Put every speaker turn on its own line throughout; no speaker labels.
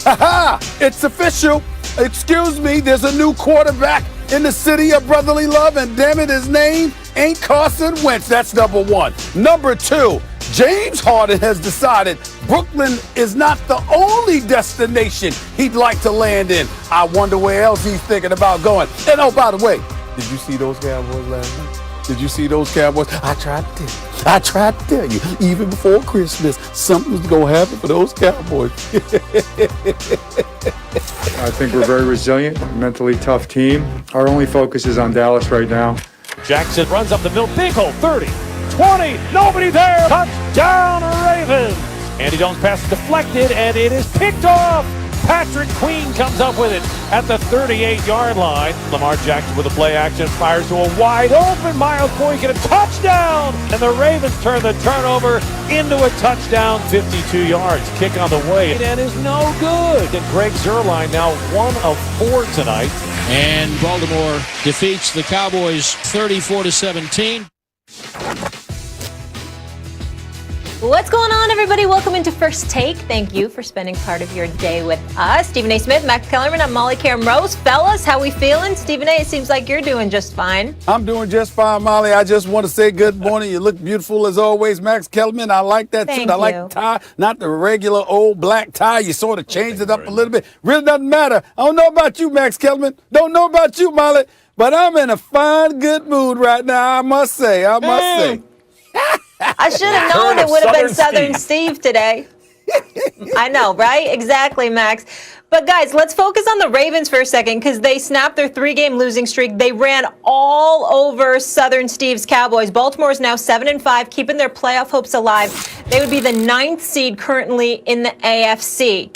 Ha! It's official. Excuse me, there's a new quarterback in the city of brotherly love, and damn it, his name ain't Carson Wentz. That's number one. Number two, James Harden has decided Brooklyn is not the only destination he'd like to land in. I wonder where else he's thinking about going. And oh, by the way, did you see those Cowboys last night? Did you see those Cowboys? I tried to tell you, even before Christmas, something's going to happen for those Cowboys.
I think we're very resilient, mentally tough team. Our only focus is on Dallas right now.
Jackson runs up the middle, big hole, 30, 20, nobody there, touchdown Ravens. Andy Jones pass is deflected, and it is picked off. Patrick Queen comes up with it at the 38-yard line. Lamar Jackson with a play action, fires to a wide-open Miles Boykin, a touchdown! And the Ravens turn the turnover into a touchdown, 52 yards. Kick on the way, and is no good. And Greg Zuerlein now 1 of 4 tonight.
And Baltimore defeats the Cowboys 34-17.
What's going on, everybody? Welcome into First Take. Thank you for spending part of your day with us. Stephen A. Smith, Max Kellerman, I'm Molly Karen Rose. Fellas, how we feeling? Stephen A., it seems like you're doing just fine.
I'm doing just fine, Molly. I just want to say good morning. You look beautiful as always, Max Kellerman. I like that suit. I like the tie, not the regular old black tie. You sort of changed it up a little bit. Really doesn't matter. I don't know about you, Max Kellerman. Don't know about you, Molly. But I'm in a fine, good mood right now, I must say.
I should have known it would have been Southern Steve today. I know, right? Exactly, Max. But guys, let's focus on the Ravens for a second because they snapped their 3-game losing streak. They ran all over Southern Steve's Cowboys. Baltimore is now 7-5, keeping their playoff hopes alive. They would be the 9th seed currently in the AFC.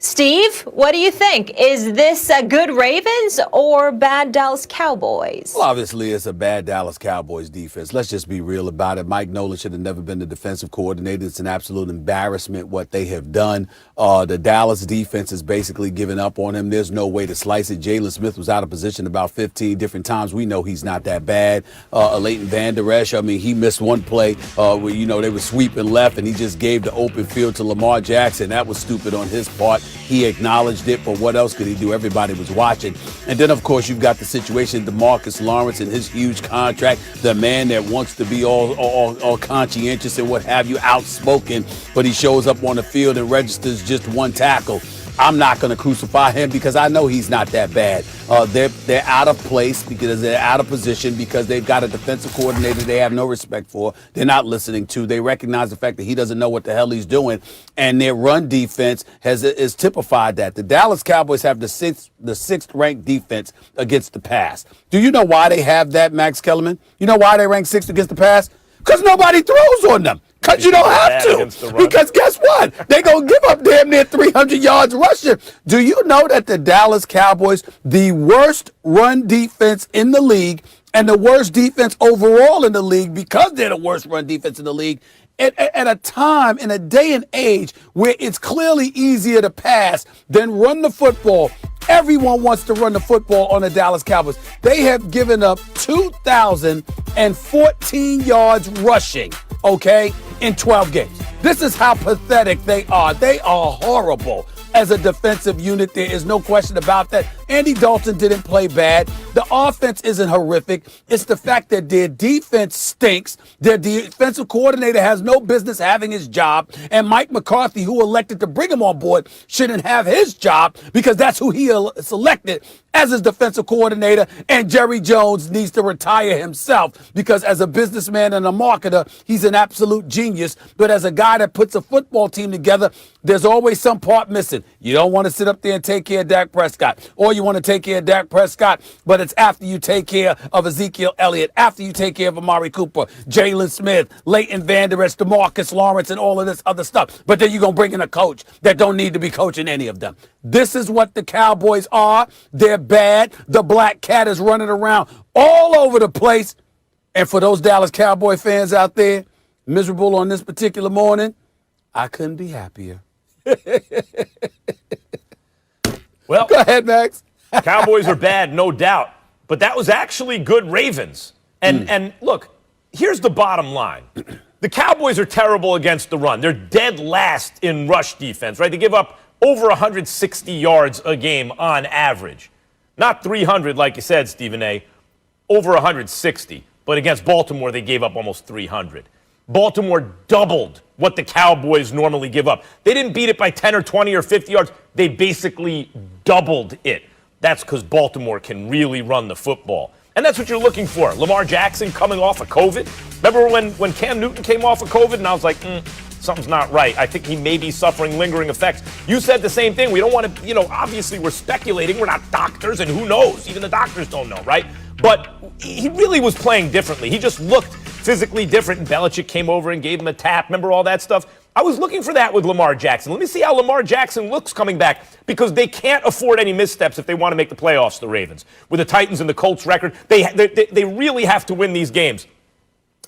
Steve, what do you think? Is this a good Ravens or bad Dallas Cowboys?
Well, obviously, it's a bad Dallas Cowboys defense. Let's just be real about it. Mike Nolan should have never been the defensive coordinator. It's an absolute embarrassment what they have done. The Dallas defense has basically given up on him. There's no way to slice it. Jalen Smith was out of position about 15 different times. We know he's not that bad. Leighton Vander Esch, I mean, he missed one play where, they were sweeping left, and he just gave the open field to Lamar Jackson. That was stupid on his part. He acknowledged it, but what else could he do? Everybody was watching. And then, of course, you've got the situation, DeMarcus Lawrence and his huge contract, the man that wants to be all conscientious and what have you, outspoken, but he shows up on the field and registers just one tackle. I'm not going to crucify him because I know he's not that bad. They're out of place because they're out of position because they've got a defensive coordinator they have no respect for. They're not listening to. They recognize the fact that he doesn't know what the hell he's doing, and their run defense is typified that. The Dallas Cowboys have the sixth ranked defense against the pass. Do you know why they have that, Max Kellerman? You know why they rank 6th against the pass? Because nobody throws on them. Because you don't have to. Because guess what? They're going to give up damn near 300 yards rushing. Do you know that the Dallas Cowboys, the worst run defense in the league and the worst defense overall in the league, because they're the worst run defense in the league, at a time, in a day and age where it's clearly easier to pass than run the football, everyone wants to run the football on the Dallas Cowboys. They have given up 2,014 yards rushing, okay, in 12 games. This is how pathetic they are. They are horrible as a defensive unit. There is no question about that. Andy Dalton didn't play bad. The offense isn't horrific. It's the fact that their defense stinks. Their defensive coordinator has no business having his job. And Mike McCarthy, who elected to bring him on board, shouldn't have his job because that's who he selected as his defensive coordinator. And Jerry Jones needs to retire himself because as a businessman and a marketer, he's an absolute genius. But as a guy that puts a football team together, there's always some part missing. You don't want to sit up there and take care of Dak Prescott, or you want to take care of Dak Prescott, but it's after you take care of Ezekiel Elliott, after you take care of Amari Cooper, Jalen Smith, Leighton Vander Esch, DeMarcus Lawrence, and all of this other stuff. But then you're going to bring in a coach that don't need to be coaching any of them. This is what the Cowboys are. They're bad. The black cat is running around all over the place. And for those Dallas Cowboy fans out there, miserable on this particular morning, I couldn't be happier.
Well,
go ahead, Max.
Cowboys are bad, no doubt. But that was actually good Ravens. And look, here's the bottom line. The Cowboys are terrible against the run. They're dead last in rush defense, right? They give up over 160 yards a game on average. Not 300, like you said, Stephen A., over 160. But against Baltimore, they gave up almost 300. Baltimore doubled what the Cowboys normally give up. They didn't beat it by 10 or 20 or 50 yards. They basically doubled it. That's because Baltimore can really run the football. And that's what you're looking for. Lamar Jackson coming off of COVID. Remember when Cam Newton came off of COVID and I was like, something's not right. I think he may be suffering lingering effects. You said the same thing. We don't want to, obviously we're speculating. We're not doctors, and who knows? Even the doctors don't know, right? But he really was playing differently. He just looked physically different, and Belichick came over and gave him a tap. Remember all that stuff? I was looking for that with Lamar Jackson. Let me see how Lamar Jackson looks coming back, because they can't afford any missteps if they want to make the playoffs, the Ravens. With the Titans and the Colts record, they really have to win these games.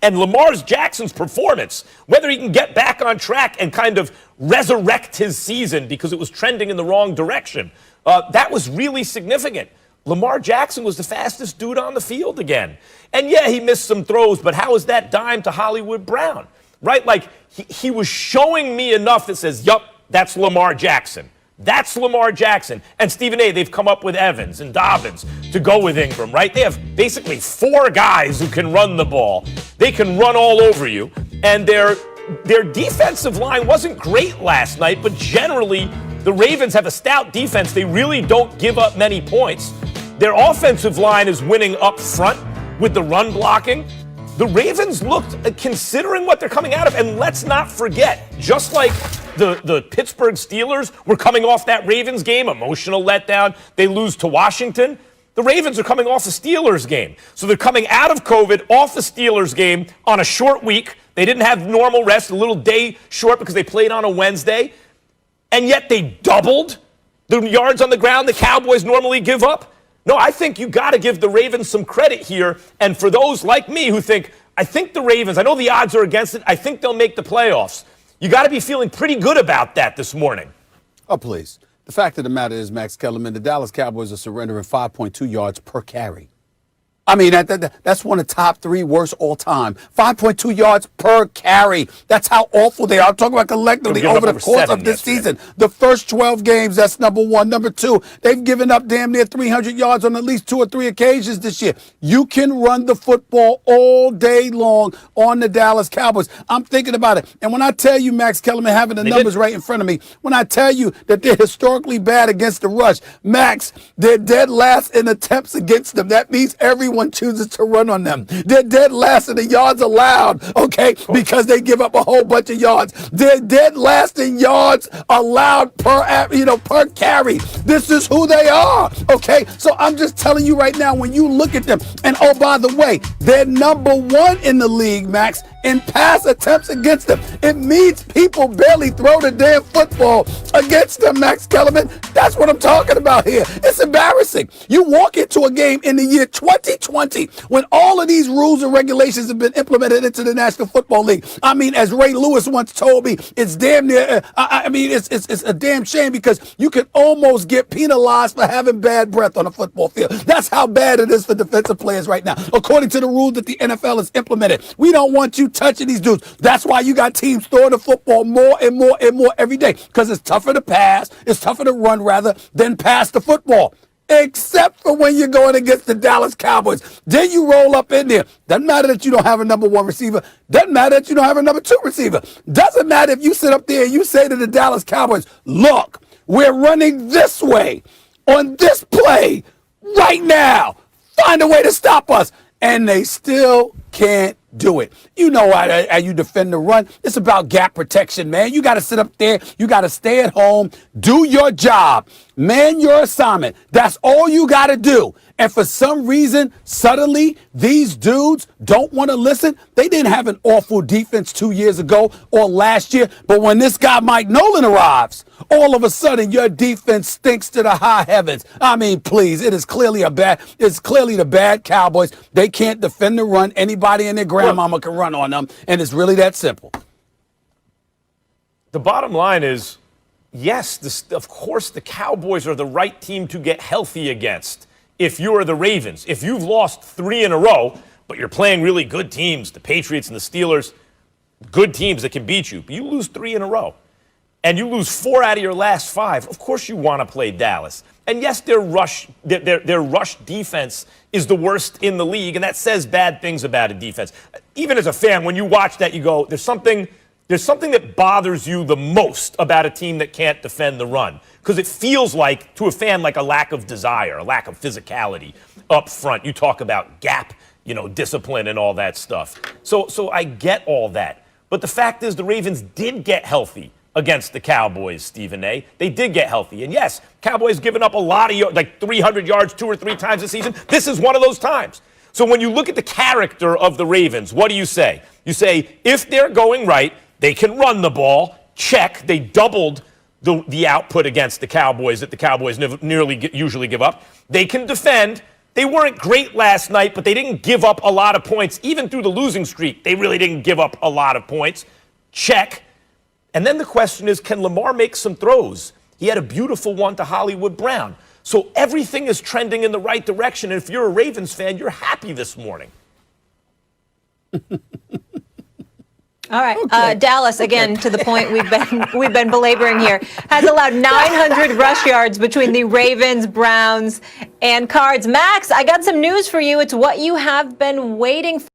And Lamar Jackson's performance, whether he can get back on track and kind of resurrect his season because it was trending in the wrong direction, that was really significant. Lamar Jackson was the fastest dude on the field again. And yeah, he missed some throws, but how is that dime to Hollywood Brown? Right? Like, he was showing me enough that says, yup, that's Lamar Jackson. That's Lamar Jackson. And Stephen A., they've come up with Evans and Dobbins to go with Ingram, right? They have basically 4 guys who can run the ball. They can run all over you. And their defensive line wasn't great last night, but generally the Ravens have a stout defense. They really don't give up many points. Their offensive line is winning up front with the run blocking. The Ravens looked, considering what they're coming out of, and let's not forget, just like the Pittsburgh Steelers were coming off that Ravens game, emotional letdown, they lose to Washington. The Ravens are coming off the Steelers game. So they're coming out of COVID, off the Steelers game on a short week. They didn't have normal rest, a little day short because they played on a Wednesday. And yet they doubled the yards on the ground the Cowboys normally give up. No, I think you got to give the Ravens some credit here. And for those like me who think, I think the Ravens, I know the odds are against it, I think they'll make the playoffs. You got to be feeling pretty good about that this morning.
Oh, please. The fact of the matter is, Max Kellerman, the Dallas Cowboys are surrendering 5.2 yards per carry. I mean, that's one of the top 3 worst all time. 5.2 yards per carry. That's how awful they are. I'm talking about collectively over the course of this season. The first 12 games, that's number 1. Number 2, they've given up damn near 300 yards on at least 2 or 3 occasions this year. You can run the football all day long on the Dallas Cowboys. I'm thinking about it. And when I tell you, Max Kellerman, having the numbers right in front of me, when I tell you that they're historically bad against the rush, Max, they're dead last in attempts against them. That means everyone chooses to run on them. They're dead last in the yards allowed, okay, because they give up a whole bunch of yards. They're dead last in yards allowed per carry. This is who they are, okay? So I'm just telling you right now, when you look at them, and oh, by the way, they're number 1 in the league, Max, in pass attempts against them. It means people barely throw the damn football against them, Max Kellerman. That's what I'm talking about here. It's embarrassing. You walk into a game in the year 2020 when all of these rules and regulations have been implemented into the National Football League. I mean, as Ray Lewis once told me, it's damn near, it's a damn shame because you can almost get penalized for having bad breath on a football field. That's how bad it is for defensive players right now. According to the rules that the NFL has implemented, we don't want you touching these dudes. That's why you got teams throwing the football more and more and more every day, because it's tougher to pass, it's tougher to run rather than pass the football. Except for when you're going against the Dallas Cowboys. Then you roll up in there. Doesn't matter that you don't have a number 1 receiver. Doesn't matter that you don't have a number 2 receiver. Doesn't matter if you sit up there and you say to the Dallas Cowboys, look, we're running this way on this play right now. Find a way to stop us. And they still can't do it. You know how you defend the run. It's about gap protection, man. You got to sit up there. You got to stay at home. Do your job. Man your assignment. That's all you got to do. And for some reason, suddenly, these dudes don't want to listen. They didn't have an awful defense 2 years ago or last year. But when this guy, Mike Nolan, arrives, all of a sudden, your defense stinks to the high heavens. I mean, please, it's clearly the bad Cowboys. They can't defend the run. Anybody and their grandmama can run on them. And it's really that simple.
The bottom line is, yes, of course, the Cowboys are the right team to get healthy against. If you are the Ravens, if you've lost 3 in a row, but you're playing really good teams, the Patriots and the Steelers, good teams that can beat you, but you lose 3 in a row. and you lose 4 out of your last 5, of course you want to play Dallas. And yes, their rush defense is the worst in the league, and that says bad things about a defense. Even as a fan, when you watch that, you go, there's something that bothers you the most about a team that can't defend the run. Because it feels like, to a fan, like a lack of desire, a lack of physicality up front. You talk about gap, discipline and all that stuff. So I get all that. But the fact is the Ravens did get healthy against the Cowboys, Stephen A. They did get healthy. And yes, Cowboys given up a lot of yards, like 300 yards 2 or 3 times this season. This is one of those times. So when you look at the character of the Ravens, what do you say? You say, if they're going right, they can run the ball. Check. They doubled the output against the Cowboys that the Cowboys usually give up. They can defend. They weren't great last night, but they didn't give up a lot of points. Even through the losing streak, they really didn't give up a lot of points. Check. And then the question is, can Lamar make some throws? He had a beautiful one to Hollywood Brown. So everything is trending in the right direction. And if you're a Ravens fan, you're happy this morning.
All right, Dallas, again, to the point we've been belaboring here, has allowed 900 rush yards between the Ravens, Browns, and Cards. Max, I got some news for you. It's what you have been waiting for.